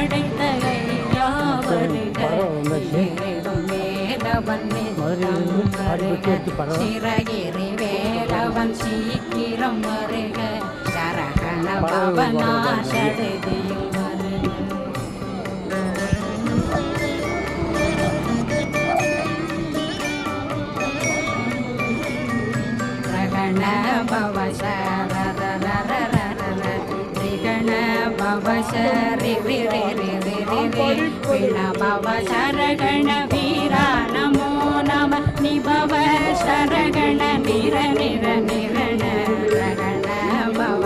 படைத்த ஐயா வருக வேலவன் சிறகிரி வேலவன் சீக்கிரம் வருக சரகண பவனா சடுதியில் வருக பவ சரி பவ சரகண வீரா நமோ நம நிபவ சரகண நிர நிர நிரண ரகண பவ